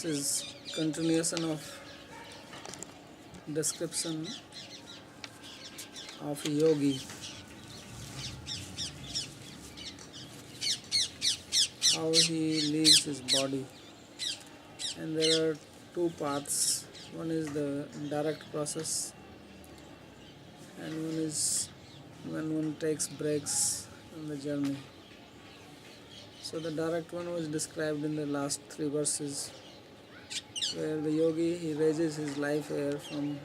This is continuation of description of a yogi, how he leaves his body. And there are two paths. One is the direct process, and one is when one takes breaks in the journey. So the direct one was described in the last 3 verses, where the yogi, he raises his life air from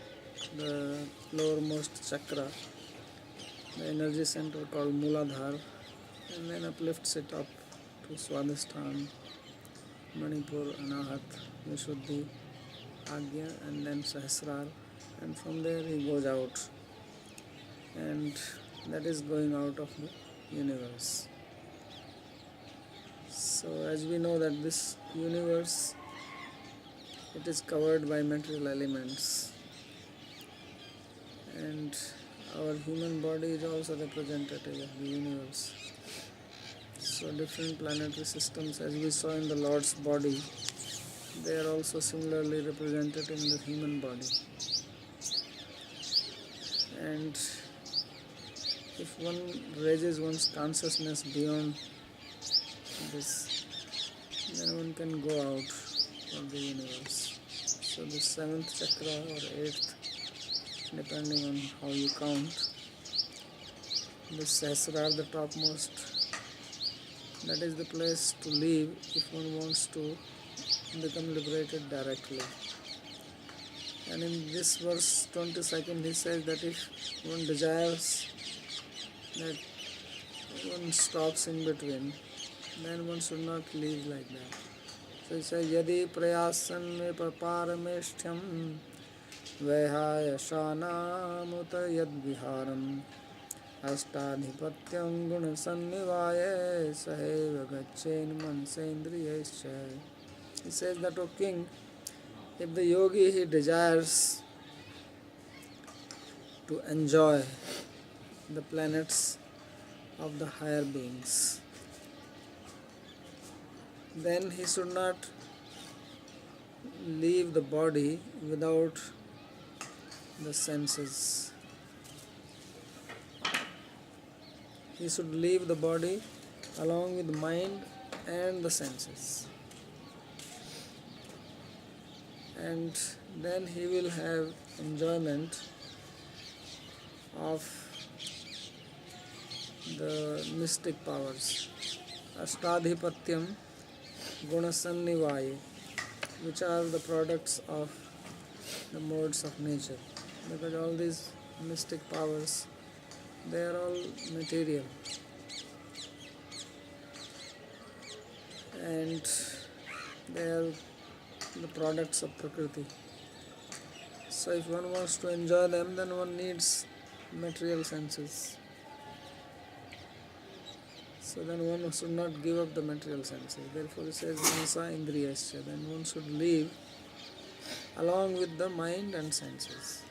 the lowermost chakra, the energy center called Muladhara, and then uplifts it up to Swadhisthana, Manipur, Anahat, Vishuddhi, Agya, and then Sahasrar, and from there he goes out, and that is going out of the universe. So as we know that this universe, it is covered by material elements, and our human body is also representative of the universe. So different planetary systems, as we saw in the Lord's body, they are also similarly represented in the human body. And if one raises one's consciousness beyond this, then one can go out of the universe. So the 7th chakra or 8th, depending on how you count, the Sahasrara, the topmost, that is the place to live if one wants to become liberated directly. And in this verse 22nd, he says that if one desires that one stops in between, then one should not live like that. So he says, Yadi prayasan me paparameshtyam vehaya shanamutta yad viharam astadhipatyam gunasannivaye saheva gachen mansendriyescha. He says that, O king, if the yogi, he desires to enjoy the planets of the higher beings, then he should not leave the body without the senses. He should leave the body along with the mind and the senses. And then he will have enjoyment of the mystic powers. Astadhipatyam Gunasannivaye, which are the products of the modes of nature. Because all these mystic powers, they are all material. And they are the products of Prakriti. So if one wants to enjoy them, then one needs material senses. So then one should not give up the material senses. Therefore it says, Dasa Indriyascha, then one should live along with the mind and senses.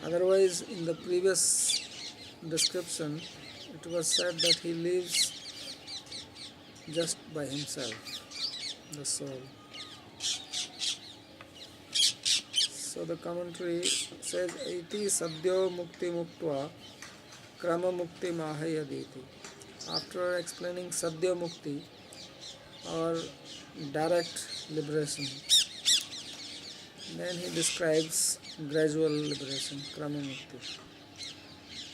Otherwise, in the previous description, it was said that he lives just by himself, the soul. So the commentary says, Iti sadhyo mukti muktva krama mukti mahayaditi. After explaining sadhya mukti, or direct liberation, then he describes gradual liberation, krama mukti.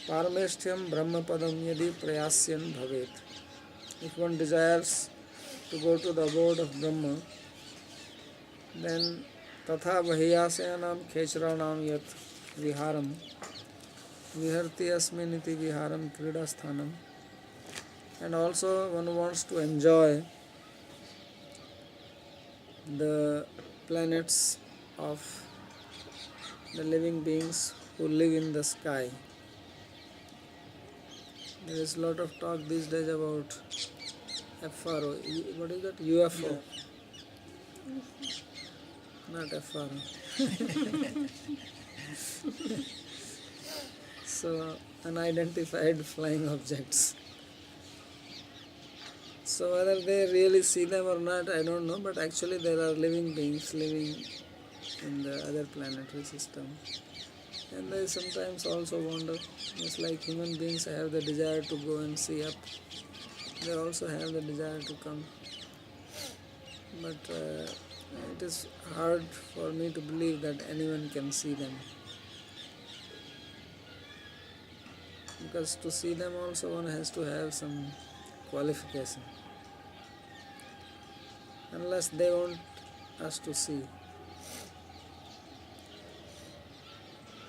Parameshthyam brahmapadam yadi prayasyan bhavet. If one desires to go to the abode of Brahma, then tatha vahiyasayanam khechranam yat viharam viharti asminiti viharam kridasthanam. And also one wants to enjoy the planets of the living beings who live in the sky. There is a lot of talk these days about FRO. What is that? UFO. Not FRO. So, unidentified flying objects. So So whether they really see them or not, I don't know, but actually there are living beings living in the other planetary system. And they sometimes also wonder, just like human beings have the desire to go and see up, they also have the desire to come. But it is hard for me to believe that anyone can see them. Because to see them also one has to have some qualification. Unless they want us to see.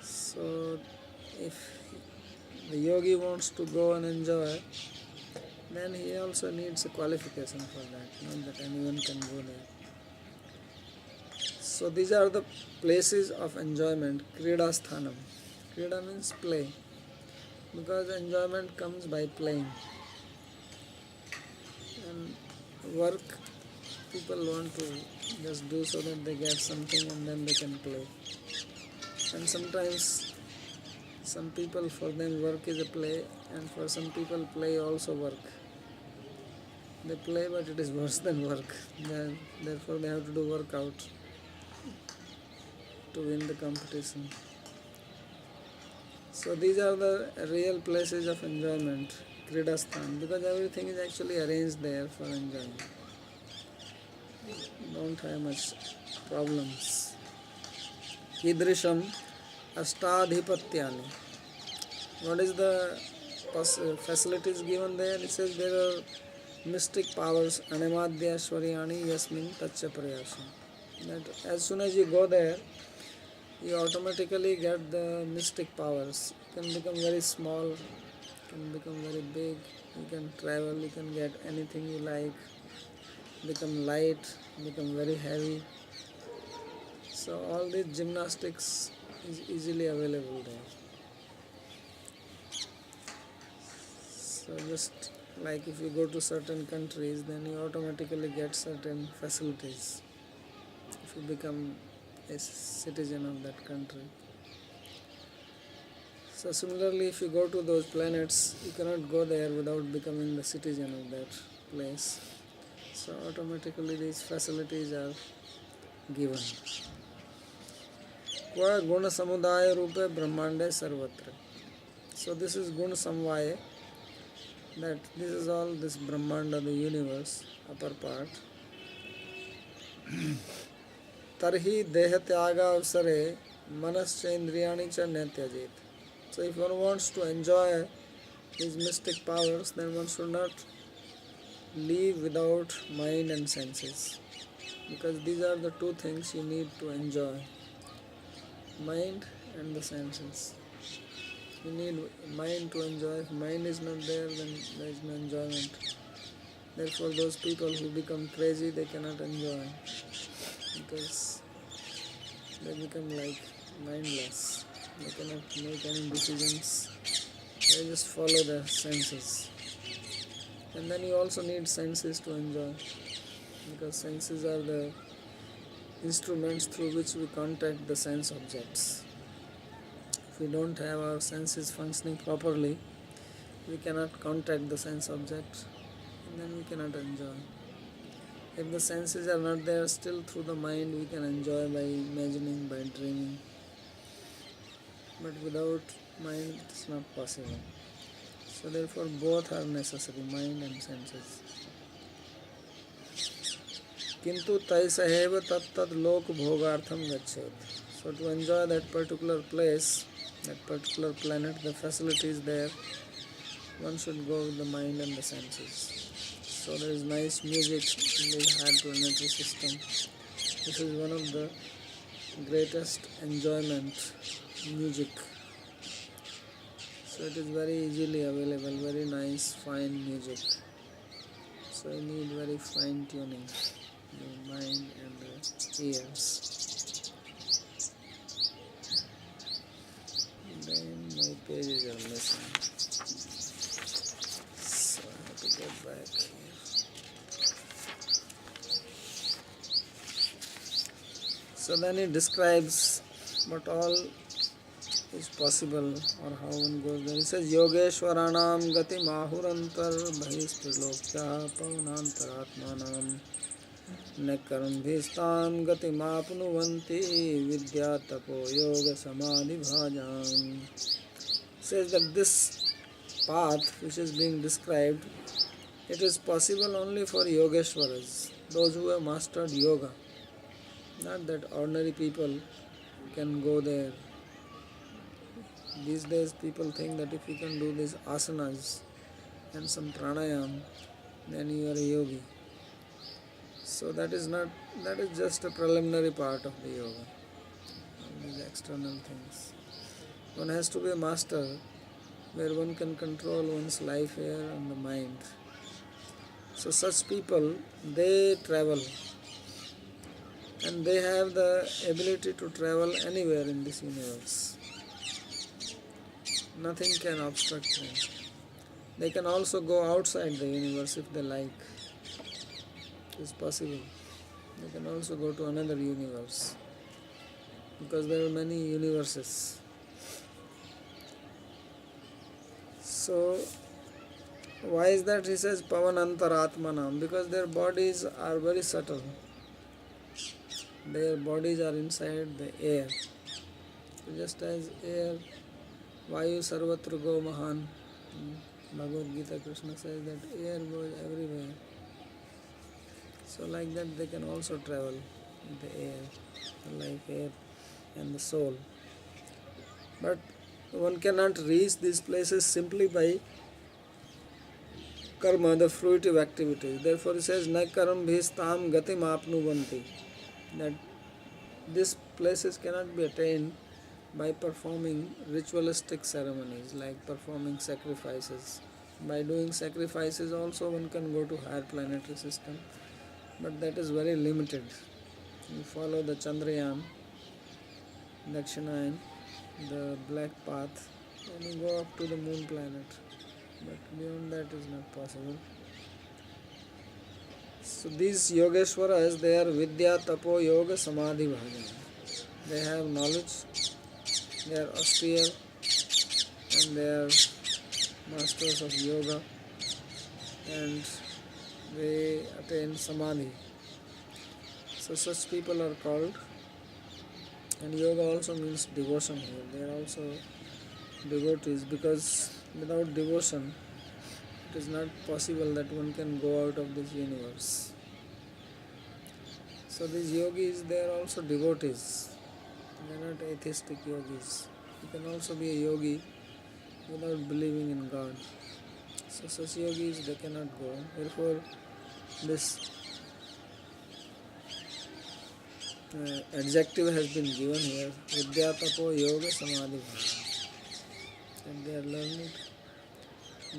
So if the yogi wants to go and enjoy, then he also needs a qualification for that, not that anyone can go there. So these are the places of enjoyment, Krida Sthanam. Krida means play, because enjoyment comes by playing. And work, people want to just do so that they get something and then they can play. And sometimes some people, for them work is a play, and for some people play also work. They play, but it is worse than work. Therefore they have to do workout to win the competition. So these are the real places of enjoyment, Kridasthan, because everything is actually arranged there for enjoying. Don't have much problems. Kidrisham Ashtadhipatyani. What is the facilities given there? It says there are mystic powers, Animadya Shwaryani Yasmin Tacha Prayasam. That as soon as you go there, you automatically get the mystic powers. You can become very small, you can become very big, you can travel, you can get anything you like, become light, become very heavy. So all these gymnastics is easily available there. So just like if you go to certain countries, then you automatically get certain facilities if you become a citizen of that country. So similarly, if you go to those planets, you cannot go there without becoming the citizen of that place. So automatically these facilities are given. Kva guna samudaya rupe brahmande sarvatra. So this is guna samvaya, that this is all this brahmanda, the universe, upper part. Tarhi dehatyaga avsare manascha indriyani cha netyajit. So if one wants to enjoy these mystic powers, then one should not live without mind and senses, because these are the two things you need to enjoy, mind and the senses. You need mind to enjoy. If mind is not there, then there is no enjoyment. Therefore those people who become crazy, they cannot enjoy, because they become like mindless. They cannot make any decisions. They just follow the senses. And then you also need senses to enjoy, because senses are the instruments through which we contact the sense objects. If we don't have our senses functioning properly, we cannot contact the sense object, and then we cannot enjoy. If the senses are not there, still through the mind we can enjoy by imagining, by dreaming. But without mind it is not possible. So therefore both are necessary, mind and senses. Kintu taisaheva tat lok bhogartham gachet. So to enjoy that particular place, that particular planet, the facilities there, one should go with the mind and the senses. So there is nice music in the higher planetary system. This is one of the greatest enjoyment, music. So it is very easily available, very nice, fine music. So you need very fine tuning, the mind and the ears. Then my pages are missing. So I have to get back here. So then it describes what all is possible or how one goes there. It says Yogeshwaranam gati mahurantar bhaistralokya pavanantaratmanam nekaram gati mapnuvanti vidya tapo yoga samadhi bhajam. Says that this path which is being described, it is possible only for Yogeshwaras, those who have mastered yoga. Not that ordinary people can go there. These days people think that if you can do these asanas and some pranayam, then you are a yogi. So that is just a preliminary part of the yoga. These external things. One has to be a master where one can control one's life here and the mind. So such people, they travel. And they have the ability to travel anywhere in this universe. Nothing can obstruct them. They can also go outside the universe if they like. It's possible. They can also go to another universe. Because there are many universes. So, why is that? He says Pavanantaratmanam. Because their bodies are very subtle. Their bodies are inside the air. Just as air, Vayu Sarvatra Go Mahan. Bhagavad Gita, Krishna says that air goes everywhere. So like that they can also travel in the air, the life air and the soul. But one cannot reach these places simply by karma, the fruitive activities. Therefore he says, Na karam bhistam gatim apnuvanti. That these places cannot be attained by performing ritualistic ceremonies like performing sacrifices. By doing sacrifices also one can go to higher planetary system, but that is very limited. You follow the Chandrayaan, Dakshinayan, the black path, and you go up to the moon planet. But beyond that is not possible. So these Yogeshwaras, they are Vidya, Tapo, Yoga, Samadhi, Bhajana. They have knowledge, they are austere, and they are masters of yoga, and they attain Samadhi. So such people are called, and yoga also means devotion here. They are also devotees, because without devotion it is not possible that one can go out of this universe. So these yogis, they are also devotees. They are not atheistic yogis. You can also be a yogi without believing in God. So such yogis, they cannot go. Therefore, this adjective has been given here, Vidya Tapo Yoga Samadhi Bhava. And they are learned,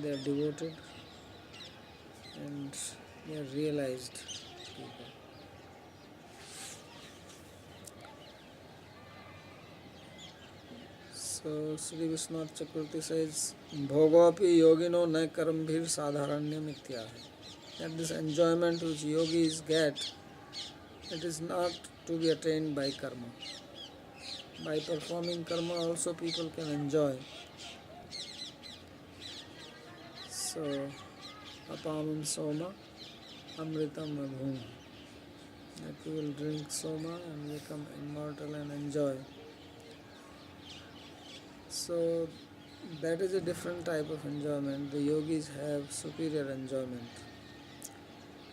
they are devoted, and they are realized people. So Sri Vishwanath Chakravarti says, Bhogapi yogino na karambhir sadharanyam ityaha. That this enjoyment which yogis get, it is not to be attained by karma. By performing karma also people can enjoy. So, apamam soma, amritam abhum. That we will drink soma and become immortal and enjoy. So, that is a different type of enjoyment. The yogis have superior enjoyment.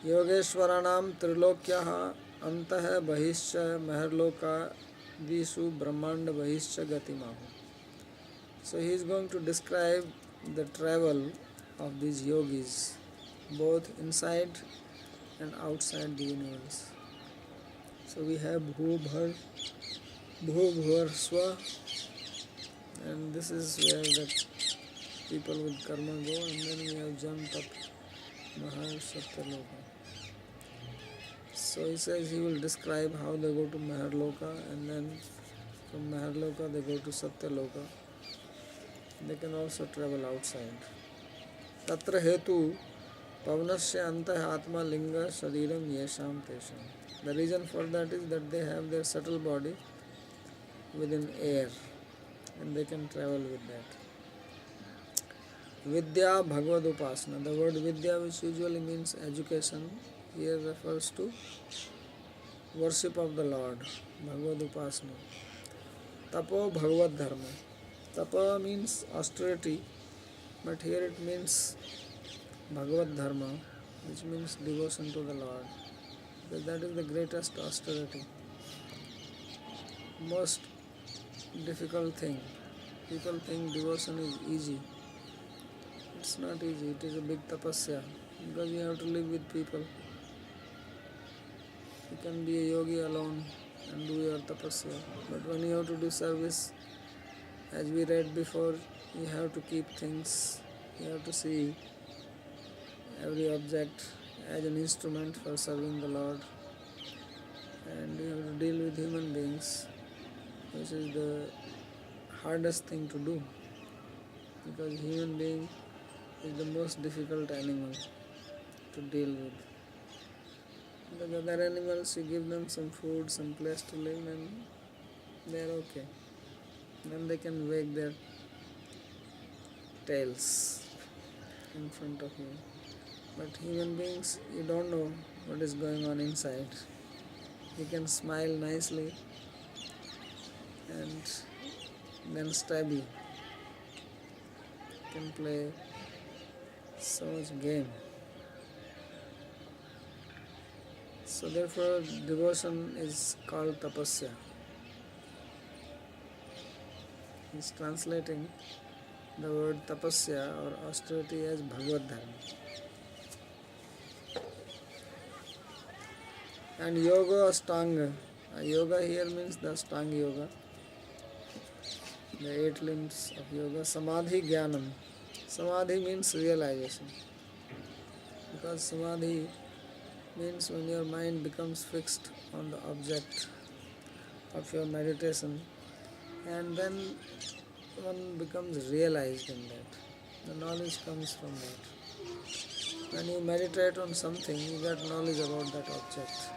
Yogeshwaranam trilokyaha antah bahischa maharloka visu brahmanda bahischa gatimahu. So he is going to describe the travel of these yogis, both inside and outside the universe. So we have Bhubhar, Bhubhar Swa, and this is where the people with karma go, and then we have jumped up Mahar Satyaloka. So he says he will describe how they go to Maharloka, and then from Maharloka they go to Satyaloka. They can also travel outside. Tatra hetu pavanasya antah atma linga shariram yesham tesham. The reason for that is that they have their subtle body within air, and they can travel with that. Vidya Bhagavad Upasana. The word Vidya, which usually means education, here refers to worship of the Lord. Bhagavad Upasana. Tapo Bhagavad Dharma. Tapa means austerity, but here it means Bhagavad Dharma, which means devotion to the Lord. Because that is the greatest austerity. Most difficult thing. People think devotion is easy. It's not easy, it is a big tapasya, because you have to live with people. You can be a yogi alone and do your tapasya, but when you have to do service, as we read before, you have to keep things, you have to see every object as an instrument for serving the Lord, and you have to deal with human beings, which is the hardest thing to do, because human being is the most difficult animal to deal with. The other animals, you give them some food, some place to live, and they are okay. Then they can wag their tails in front of you. But human beings, you don't know what is going on inside. You can smile nicely and then stab you. You can play so much game. So therefore devotion is called tapasya. He's translating the word tapasya or austerity as Bhagavad Dharma. And yoga astanga. Yoga here means the astanga yoga, the 8 limbs of yoga. Samadhi jnanam. Samadhi means realization, because samadhi means when your mind becomes fixed on the object of your meditation, and then one becomes realized in that. The knowledge comes from that. When you meditate on something, you get knowledge about that object.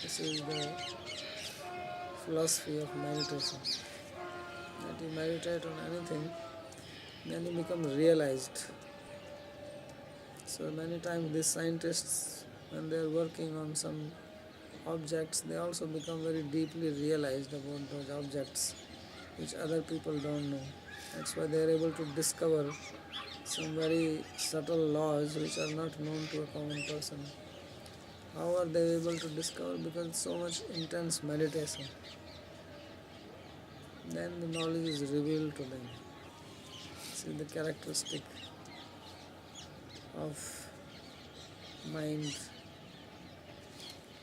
This is the philosophy of meditation. That you meditate on anything, then you become realized. So many times these scientists, when they are working on some objects, they also become very deeply realized about those objects, which other people don't know. That's why they are able to discover some very subtle laws which are not known to a common person. How are they able to discover? Because so much intense meditation. Then the knowledge is revealed to them. See the characteristic of mind,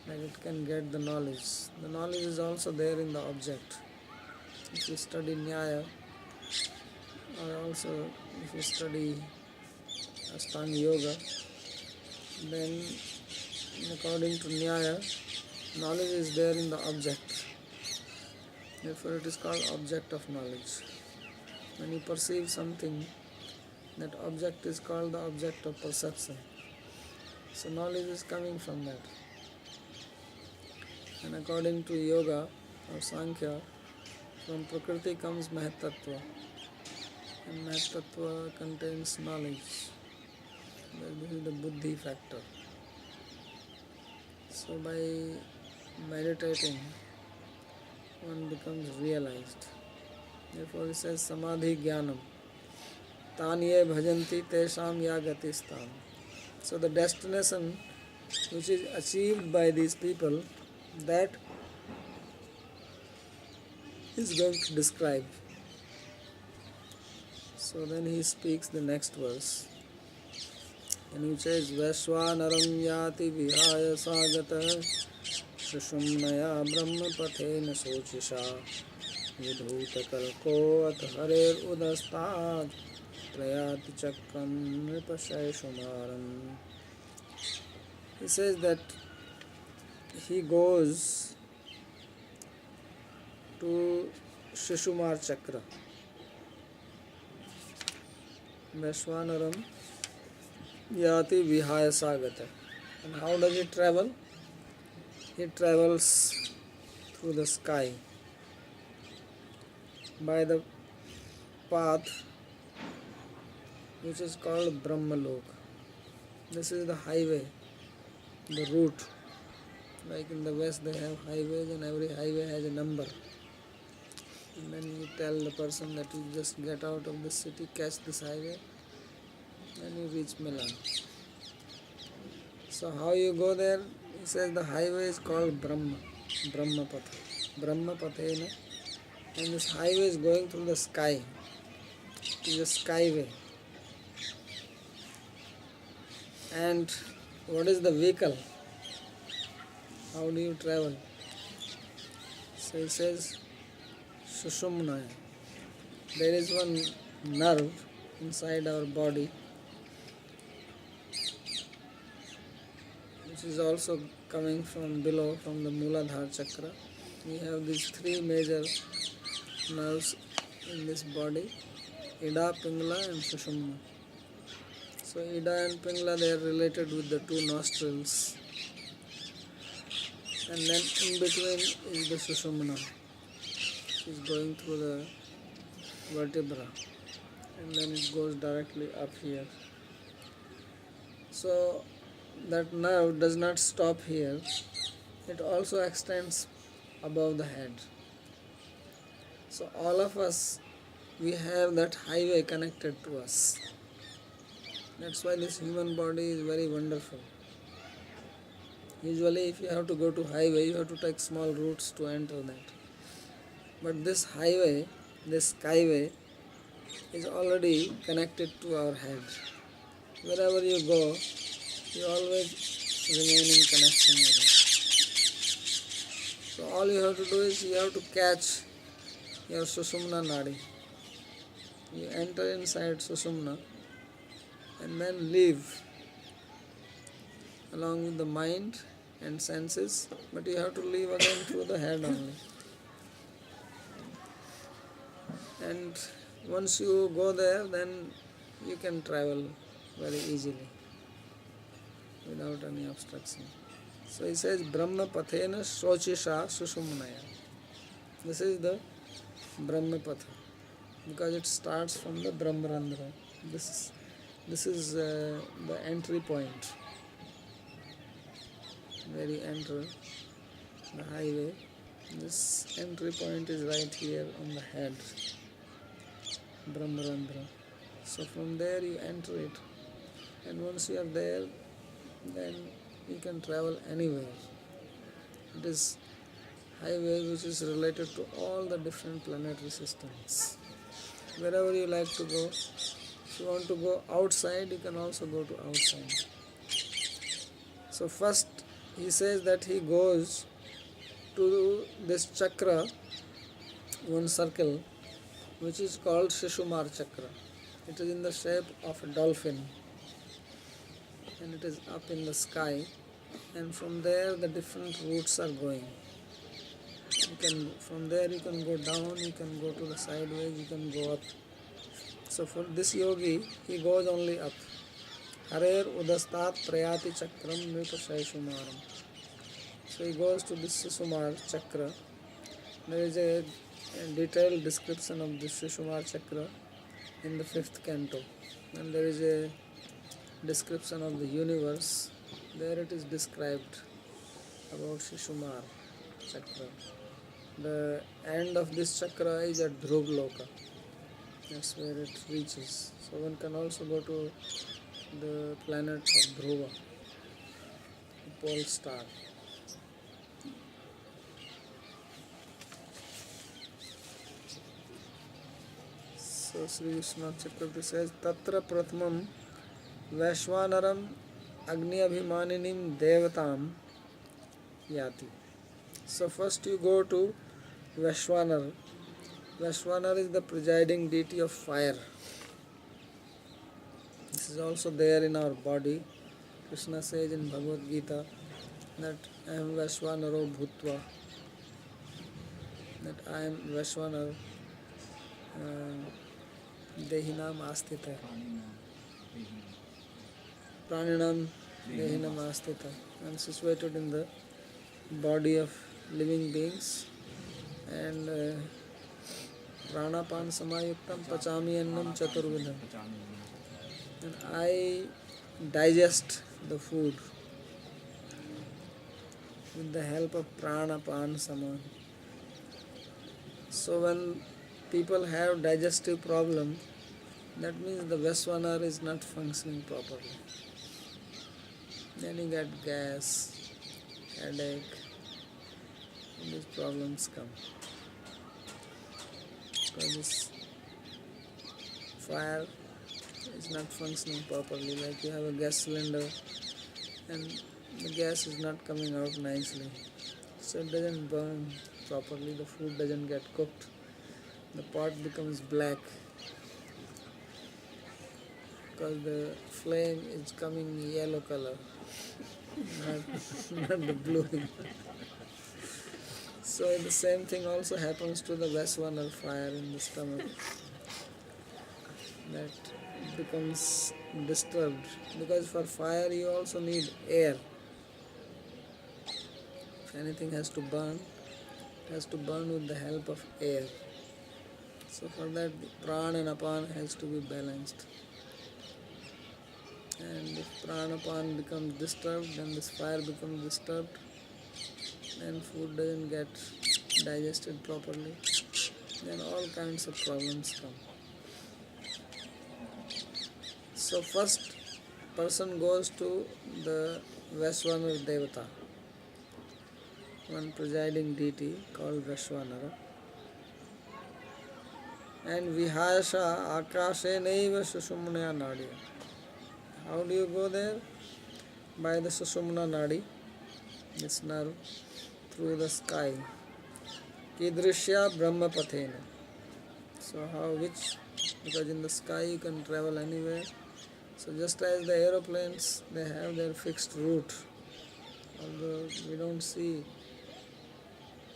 that it can get the knowledge. The knowledge is also there in the object. If you study Nyaya, or also if you study Ashtanga Yoga, then according to Nyaya, knowledge is there in the object. Therefore it is called object of knowledge. When you perceive something, that object is called the object of perception. So knowledge is coming from that. And according to Yoga or Sankhya, from Prakriti comes Mahatattva. And Mahatattva contains knowledge. This is the Buddhi factor. So by meditating, one becomes realized. Therefore it says Samadhi Jnanam. Tanye bhajanti tesham ya gatistam. So the destination which is achieved by these people, that is going to describe. So then he speaks the next verse, and which says Vaishwanaram yati vihaya sagata Shishumnaya brahma pathena socisha vidhuta kalko at harer udastad prayati chakram nripashay shumaram. He says that he goes to Shishumar Chakra. Vaishwanaram yati vihaya sagata. And how does he travel? He travels through the sky. by the path which is called Brahmalok. This is the highway, the route. Like in the West they have highways and every highway has a number. And then you tell the person that you just get out of the city, catch this highway, and you reach Milan. So how you go there? He says the highway is called Brahmapatha. Brahmapathena. And this highway is going through the sky. It is a skyway. And what is the vehicle? How do you travel? So he says Sushumna. There is one nerve inside our body which is also coming from below, from the Muladhara chakra. We have these three major nerves in this body, Ida, Pingala and Sushumna. So Ida and Pingala, they are related with the two nostrils. And then in between is the Sushumna, which is going through the vertebra. And then it goes directly up here. So that nerve does not stop here. It also extends above the head. So all of us, we have that highway connected to us. That's why this human body is very wonderful. Usually if you have to go to highway, you have to take small routes to enter that. But this highway, this skyway, is already connected to our head. Wherever you go, you always remain in connection with it. So all you have to do is you have to catch your Sushumna Nadi. You enter inside Sushumna and then leave along with the mind and senses, but you have to leave again through the head only. And once you go there, then you can travel very easily without any obstruction. So he says Brahma Pathena Shochisha Sushumnaya. This is the Brahma Patha because it starts from the Brahmarandhra. This is the entry point where you enter the highway. This entry point is right here on the head, Brahmarandhra. So from there you enter it, and once you are there, then you can travel anywhere. It is highway which is related to all the different planetary systems. Wherever you like to go, if you want to go outside, you can also go to outside. So first he says that he goes to this chakra, one circle, which is called Shishumar chakra. It is in the shape of a dolphin and it is up in the sky, and from there the different routes are going. From there you can go down, you can go to the sideways, you can go up. So for this yogi, he goes only up. Harer udastat prayati chakram nrita shaishumaram. So he goes to this Shishumar chakra. There is a detailed description of this Shishumar chakra in the 5th canto. And there is a description of the universe. There it is described about Shishumar chakra. The end of this chakra is at Dhruvloka. That's where it reaches. So one can also go to the planet of Dhruva, the pole star. So Sri Vishnu Chakravarti says, Tatra Prathamam Vaishwanaram Agni Abhimaninim Devatam Yati. So first you go to Vaishwanar. Vaishwanar is the presiding deity of fire. This is also there in our body. Krishna says in Bhagavad Gita that I am Vaishwanaro Bhutva, that I am Vaishwanar Dehinam Astita. Praninam Dehinam Astita. I am situated in the body of living beings, and Pranapan samayuktam pachami annam chaturvidham. And I digest the food with the help of pranapan sama. So when people have digestive problem, that means the Veshwanar is not functioning properly. Then you get gas, headache, and these problems come. Because this fire is not functioning properly, like you have a gas cylinder and the gas is not coming out nicely. So it doesn't burn properly, the food doesn't get cooked, the pot becomes black because the flame is coming yellow color, not the blue. So the same thing also happens to the Veshwanar fire in the stomach, that becomes disturbed, because for fire you also need air. If anything has to burn, it has to burn with the help of air. So for that, the prana and apan has to be balanced. And if prana apan becomes disturbed, then this fire becomes disturbed, then food doesn't get digested properly, then all kinds of problems come. So first person goes to the Veshwanar Devata, one presiding deity called Veshwanara, and Vihasha Akashe Naiva Sushumna Nadi. How do you go there? By the Sushumna Nadi, this nerve, through the sky. Kidrishya Brahma Pathena. So how, which? Because in the sky you can travel anywhere. So just as the aeroplanes, they have their fixed route, although we don't see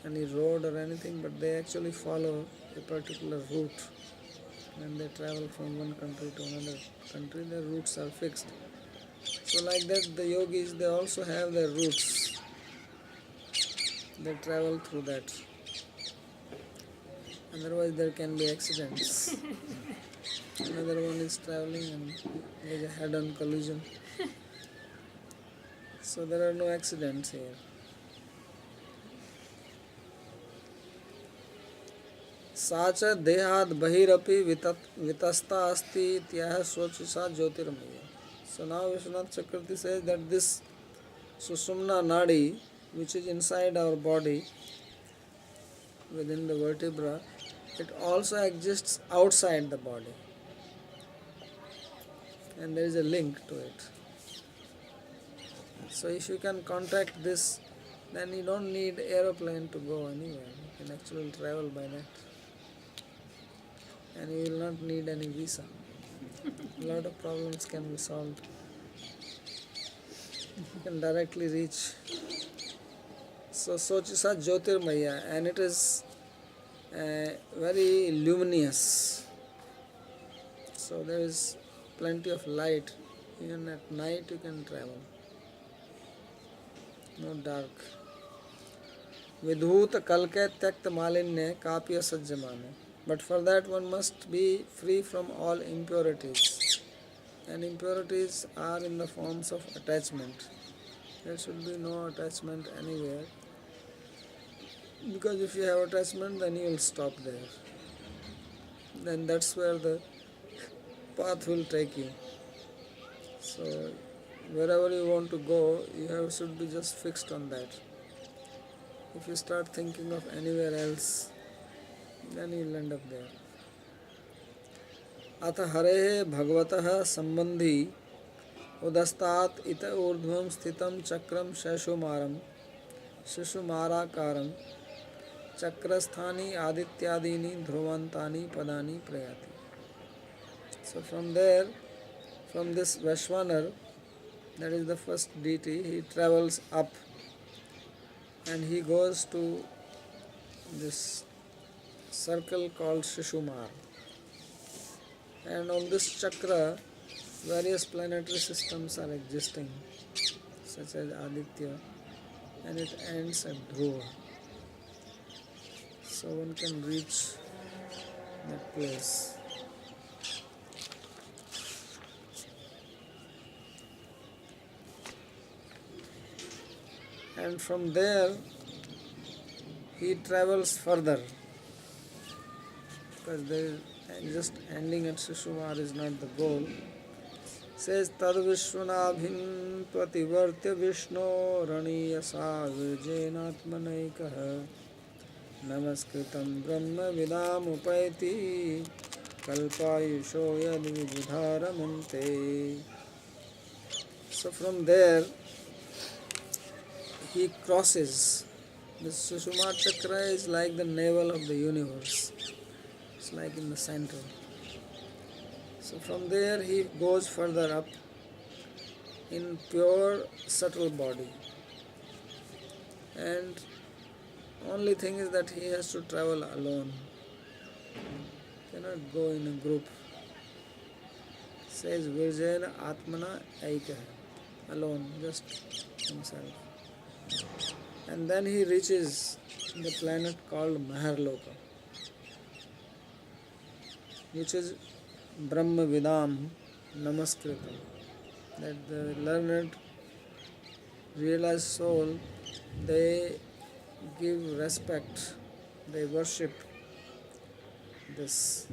any road or anything, but they actually follow a particular route. When they travel from one country to another country, their routes are fixed. So like that, the yogis, they also have their routes. They travel through that. Otherwise there can be accidents. Another one is traveling and there is a head-on collision. So there are no accidents here. Sacha dehad bahirapi vitasta asti tyaha sochisa jyotirmaya. So now Vishwanath Chakravarti says that this Susumna Nadi, which is inside our body, within the vertebra, it also exists outside the body. And there is a link to it. So if you can contact this, then you don't need aeroplane to go anywhere. You can actually travel by that. And you will not need any visa. A lot of problems can be solved. You can directly reach. So Sochisa Jyotirmaya, and it is very luminous. So there is plenty of light. Even at night you can travel. No dark. Vidhuta kalke tyakt malinne kapya sajjamane. But for that one must be free from all impurities. And impurities are in the forms of attachment. There should be no attachment anywhere. Because if you have attachment, then you will stop there. Then that's where the path will take you. So wherever you want to go, you should be just fixed on that. If you start thinking of anywhere else, then you will end up there. Atha harehe bhagavataha sambandhi udastat ita urdhvam sthitam chakram sheshumarakaram chakrasthani adityadini dhruvantani padani prayati. So from there, from this Veshwanar, that is the first deity, he travels up and he goes to this circle called Shishumar. And on this chakra, various planetary systems are existing, such as Aditya, and it ends at Dhruva. So one can reach that place. And from there he travels further, because there just ending at Shishumar is not the goal. Says Tad Vishwanabhin Pativartya Vishno Raniyasa Virjenatmanaikah Namaskritam Brahma Vidam Upaiti Kalpayusho Yad Vibudharamante. So from there he crosses. This Sushuma Chakra is like the navel of the universe. It's like in the center. So from there he goes further up in pure subtle body. And only thing is that he has to travel alone. Cannot go in a group. Says Virjena Atmana Aika. Alone, just himself. And then he reaches the planet called Maharloka, which is Brahma Vidam Namaskritam, that the learned realized soul, they give respect, they worship this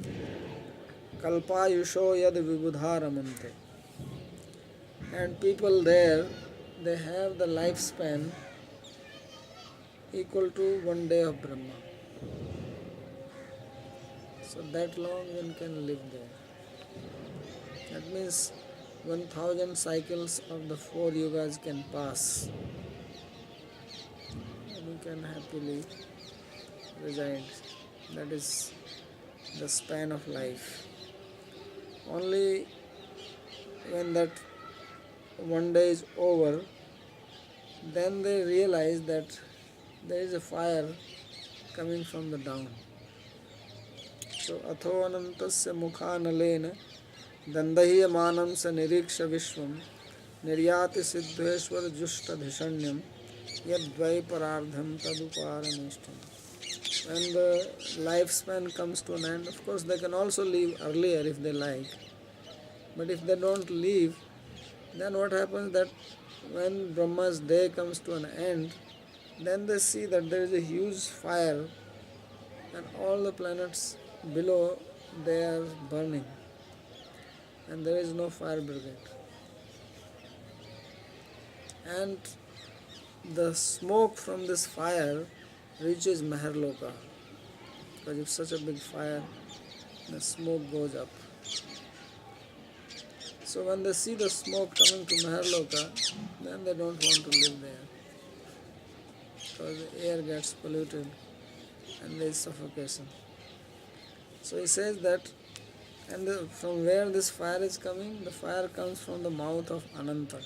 Kalpayusho Yad Vibudharamante. And people there, they have the lifespan equal to 1 day of Brahma. So that long one can live there. That means 1000 cycles of the 4 yugas can pass. And we can happily reside. That is the span of life. Only when that 1 day is over, then they realize that there is a fire coming from the down. So atho anantasya mukhanalena dandahiyamanam sa niriksha vishvam niryati siddheshwar jushta dhishanyam yadvai parardham taduparamishtam. When the lifespan comes to an end, of course they can also leave earlier if they like. But if they don't leave, then what happens that when Brahma's day comes to an end, then they see that there is a huge fire and all the planets below, they are burning and there is no fire brigade. And the smoke from this fire reaches Maharloka, because if such a big fire, the smoke goes up. So when they see the smoke coming to Maharloka, then they don't want to live there, because the air gets polluted and there is suffocation. So he says that, and from where this fire is coming, the fire comes from the mouth of Ananta,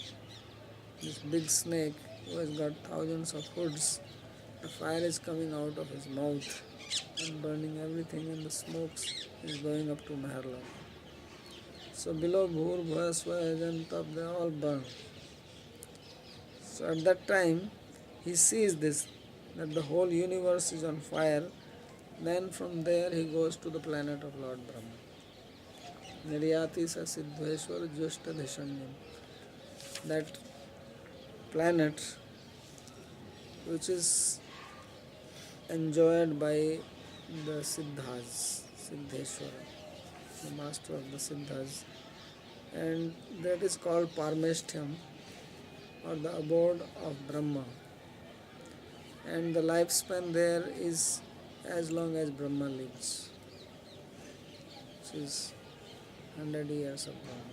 this big snake who has got thousands of hoods. The fire is coming out of his mouth and burning everything, and the smoke is going up to Maharloka. So below Bhur, Bhur, Swaj and Tap, they all burn. So at that time, he sees this, that the whole universe is on fire. Then from there he goes to the planet of Lord Brahma. Niryati sa siddheshwar jushta dhishanyam. That planet which is enjoyed by the Siddhas, Siddheshwara, the master of the Siddhas, and that is called Parmeshtham, or the abode of Brahma. And the lifespan there is as long as Brahma lives, which is 100 years of Brahma,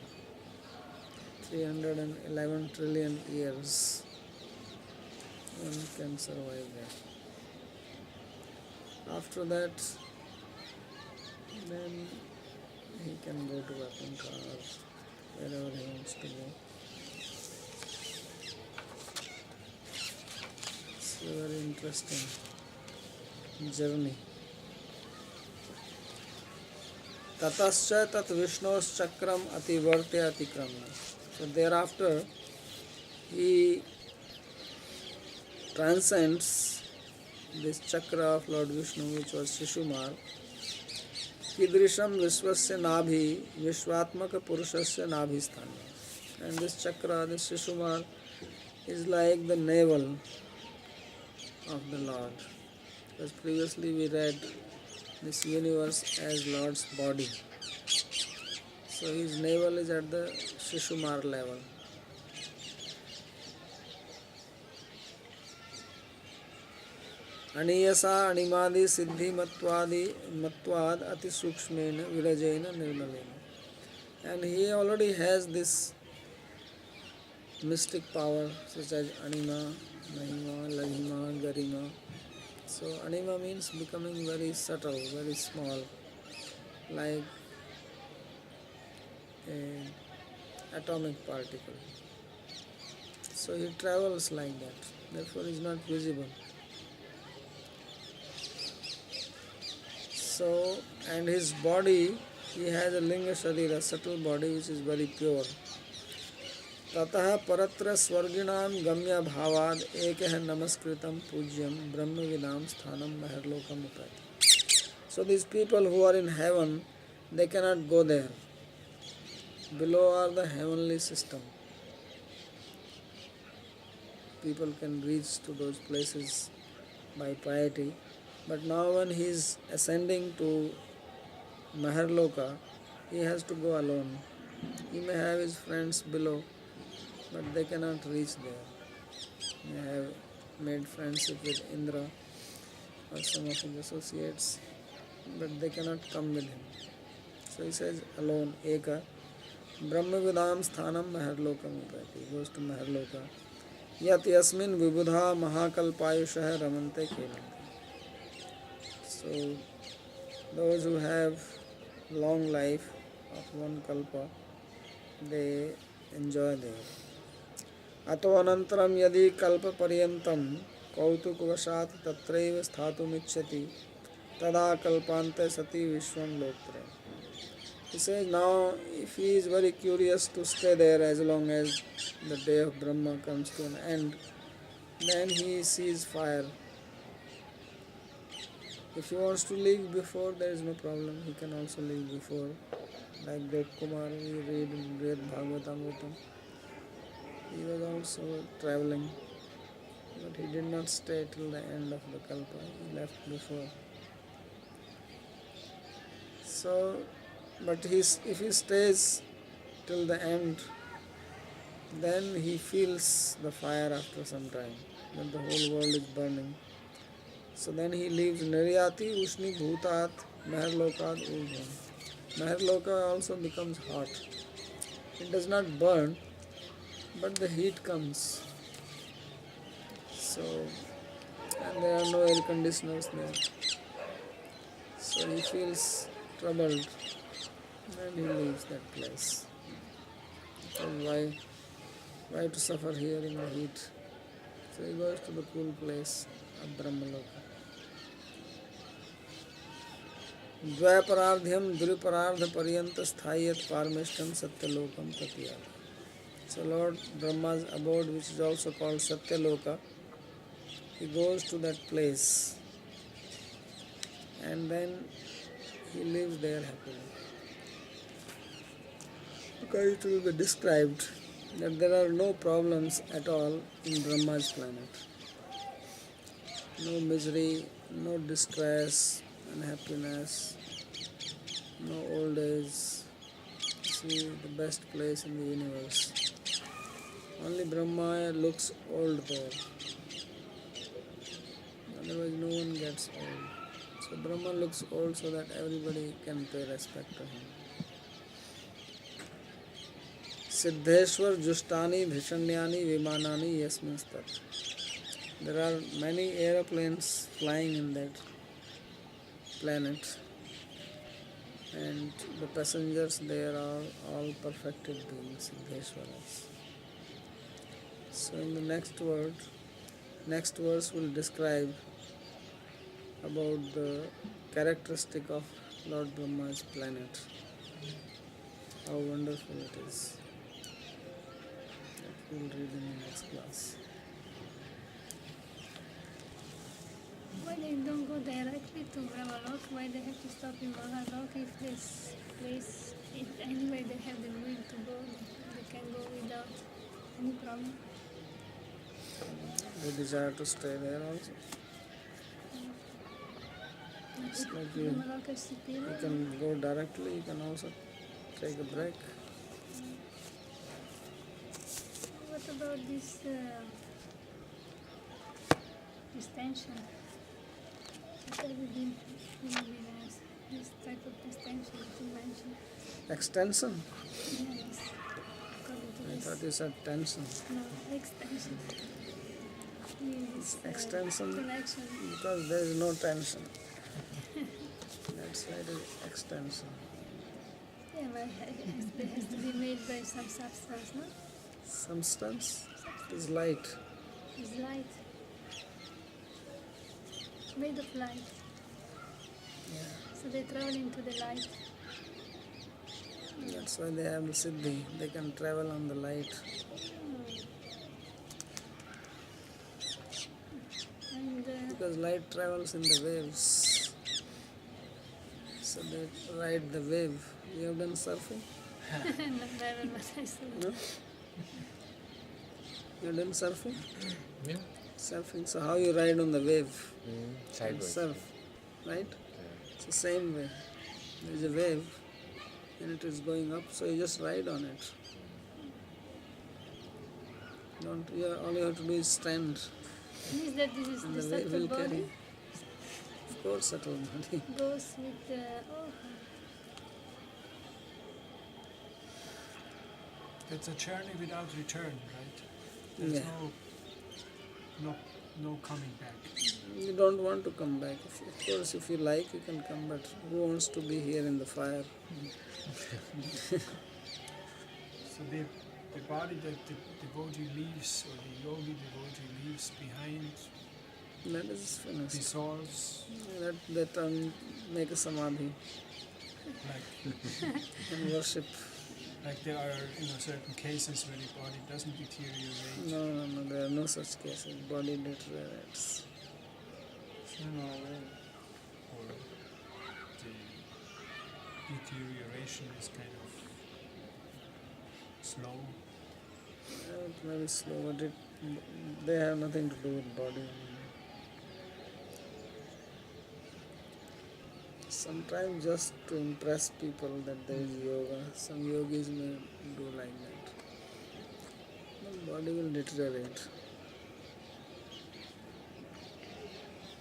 311 trillion years. One can survive that. After that, then he can go to Vakuntha or wherever he wants to go. It's a very interesting journey. Tatascha tat Vishno's chakram ativartya atikramna. So thereafter, he transcends this chakra of Lord Vishnu, which was Shishumar, Kidrisham Vishwasya Nabhi Vishwatmaka Purushasya Nabhi Sthana. And this chakra, this Shishumar, is like the navel of the Lord. Because previously we read this universe as Lord's body. So his navel is at the Shishumar level. Aniyasa animadi siddhi matwad ati sukshmena virajena nirmalena. And he already has this mystic power such as anima, mahima, lahima, garima. So anima means becoming very subtle, very small, like an atomic particle. So he travels like that, therefore he is not visible. So, and his body, he has a linga sharira, subtle body which is very pure. Tatah paratra swarginam gamya bhavad ekah namaskritam pujyam brahma vidam sthanam maharlokam upati. So these people who are in heaven, they cannot go there. Below are the heavenly system. People can reach to those places by piety. But now when he is ascending to Maharloka, he has to go alone. He may have his friends below, but they cannot reach there. He may have made friendship with Indra or some of his associates, but they cannot come with him. So he says alone, Eka, Brahma Vidam Sthanam Maharlokam upati. He goes to Maharloka. Yat yasmin vibudha mahakalpayushah ramante kelam. So those who have long life of one kalpa, they enjoy there. Ato anantaram yadi kalpa paryantam kautukvashat tatraiva sthatum icchati tada kalpante sati vishwam loktre. He says now if he is very curious to stay there as long as the day of Brahma comes to an end, then he sees fire. If he wants to leave before, there is no problem. He can also leave before. Like Kumar, we read in great Bhagavatam. He was also traveling, but he did not stay till the end of the Kalpa. He left before. So, but if he stays till the end, then he feels the fire after some time, when the whole world is burning. So then he leaves Niryati Ushni Bhutat Maharlokad Ujham. Maharloka also becomes hot. It does not burn, but the heat comes. So, and there are no air conditioners there. So he feels troubled and he leaves that place. Because why to suffer here in the heat? So he goes to the cool place of Brahmaloka. Dvaiparardhyam Duriparardha Paryanta Sthayat Parmeshtam Satyalokam Tatya. So Lord Brahma's abode, which is also called Satyaloka, he goes to that place and then he lives there happily. Because it will be described that there are no problems at all in Brahma's planet. No misery, no distress, unhappiness, no old age. See, the best place in the universe. Only Brahma looks old there. Otherwise no one gets old. So Brahma looks old so that everybody can pay respect to him. Siddheshwar Justani Bhishanyani Vimanani Yasmin Stat. There are many aeroplanes flying in that planet, and the passengers there are all perfected beings, Siddheshwaras. So in the next verse will describe about the characteristic of Lord Brahma's planet, how wonderful it is. That we will read in the next class. they don't go directly to Brahmalok? Why they have to stop in Mahalok if this place, anyway they have the will to go, they can go without any problem? They desire to stay there also. It's like you Brahmalok is superior? can go directly, you can also take a break. What about this tension? What are the dimensions? This type of extension that you mentioned? Extension? Yes. According to I this. thought you said tension. No, extension. This, Extension connection. because there is no tension. That's why it is extension. Yeah, but it has to be made by some substance, no? Substance is light. It's light. Made of light. Yeah. So they travel into the light. That's why they have the siddhi. They can travel on the light. And Because light travels in the waves. So they ride the wave. You have done surfing? never what I said. No? You have done surfing? Yeah. Surfing. So how you ride on the wave? And Sideways. surf. Right? Yeah. It's the same way. There is a wave and it is going up, so you just ride on it. All you have to do is stand. Means that this is And the the wave subtle will body carry. Of course, subtle body. goes with the... It's a journey without return, right? There's Yeah. no coming back. You don't want to come back. Of course, if you like, you can come, but who wants to be here in the fire? So the body that the devotee leaves, or the yogi devotee leaves behind, That is finished. dissolves That make a samadhi like and worship. like there are certain cases where the body doesn't deteriorate. No, there are no such cases. Body deteriorates. Or the deterioration is kind of slow. It may be slow, but they have nothing to do with body. Sometimes just to impress people that there is yoga, some yogis may do like that. The body will deteriorate.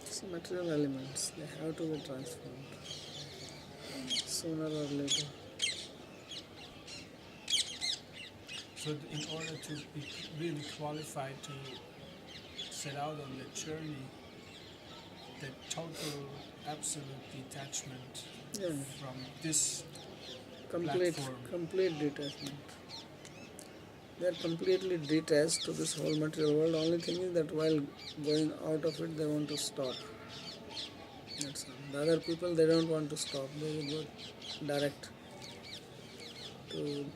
It's material elements, they have to be transformed sooner or later. So in order to be really qualified to set out on the journey, the total absolute detachment Yeah, from this complete detachment. They are completely detached to this whole material world. Only thing is that while going out of it, they want to stop. That's all. The other people, they don't want to stop. They will go direct to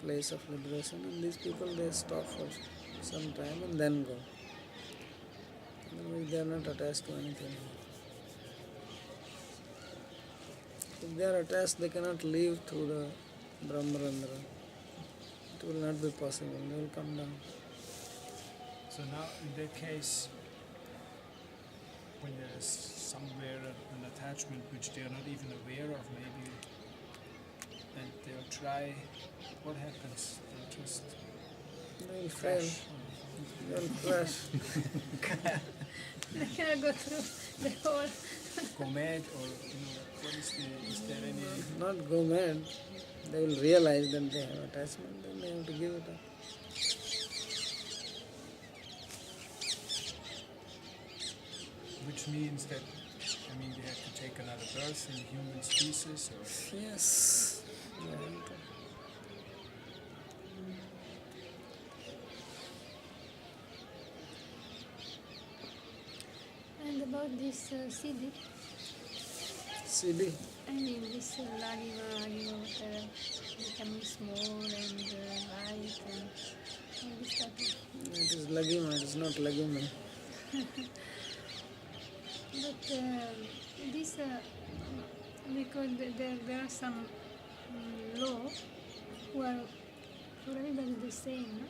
place of liberation, and these people, they stop for some time and then go. Otherwise, they are not attached to anything. If they are attached, they cannot leave through the Brahmarandra. It will not be possible. They will come down. So now in that case, when there is somewhere an attachment which they are not even aware of maybe, and they'll try, what happens? They'll just They will fail. crash. They will crash. They cannot go through the whole... Go mad, or what is there any... Not go mad. They will realize that they have attachment, then they have to give it up. Which means that, they have to take another birth in human species, or... Yes. They have to. And about this CD, CD. I mean this Lagiva, whatever, becoming small and light and all this stuff. It is Lagima, it is not Lagima. But this, because there are some law who are for everybody the same.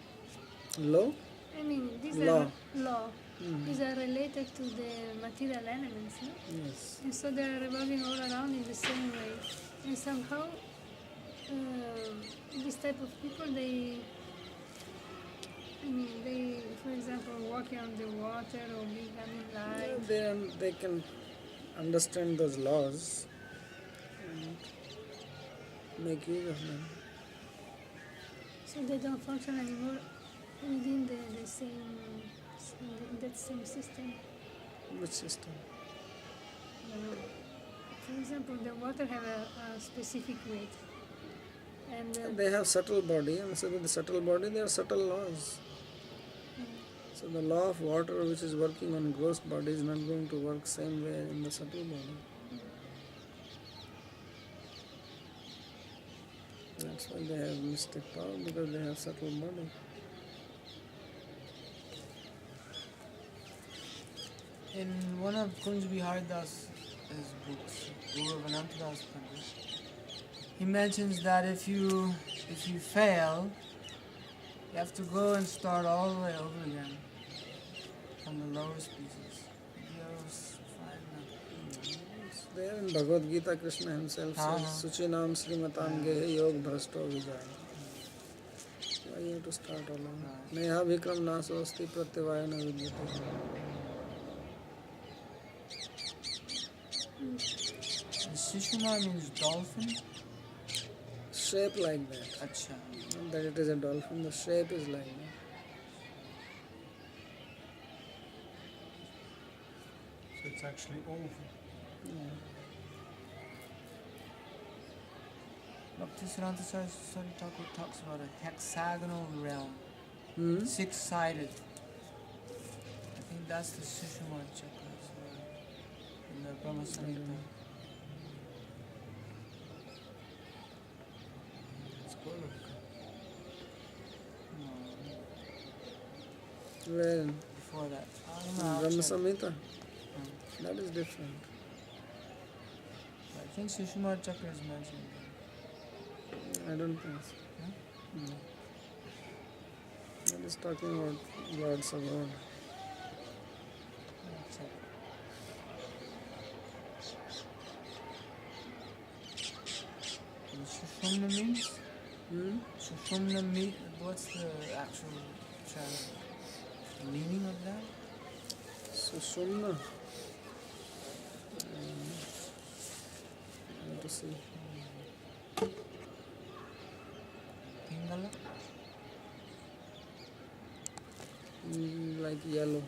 No? Law? I mean, these Law. are law. Mhm. These are related to the material elements, no? Yes. And so they are revolving all around in the same way. And somehow, this type of people, they, for example, walking on the water or becoming light. They can understand those laws and make use of them. So they don't function anymore within the same, that same system. Which system? For example, the water have a specific weight. And They have subtle body, and so with the subtle body there are subtle laws. So the law of water which is working on gross body is not going to work same way in the subtle body. That's why they have mystic power, because they have subtle body. In one of Kunj Bihar Das' books, Guru Vanantadas Pandit, he mentions that if you fail, you have to go and start all the way over again from the lowest pieces. It's there in Bhagavad Gita, Krishna himself says, Suchinam Srimatam Gehe Yog Bhrasto Vijay. Why you have to start all over? Neha Vikram Naso Asti Pratyavayana Vidyate. Sushuma means dolphin? Shape like that. Acha. Not that it is a dolphin, the shape is like that. So it's actually oval. Yeah. Bhakti Siddhanta Saraswati Thakur talks about a hexagonal realm, Hmm? six-sided. I think that's the Sushuma chakras in the Brahma Samhita. It's called Where? Before that. I don't know. In I'll Brahma check. Samhita? Hmm. That is different. I think Sushuma chakra is mentioned. I don't think so. Hmm? No. That is talking about gods of God. I'll check. Sushumna means? Hmm? Sushumna means, what's the actual meaning of that? Sushumna. I have to see. Pingala? Like yellow.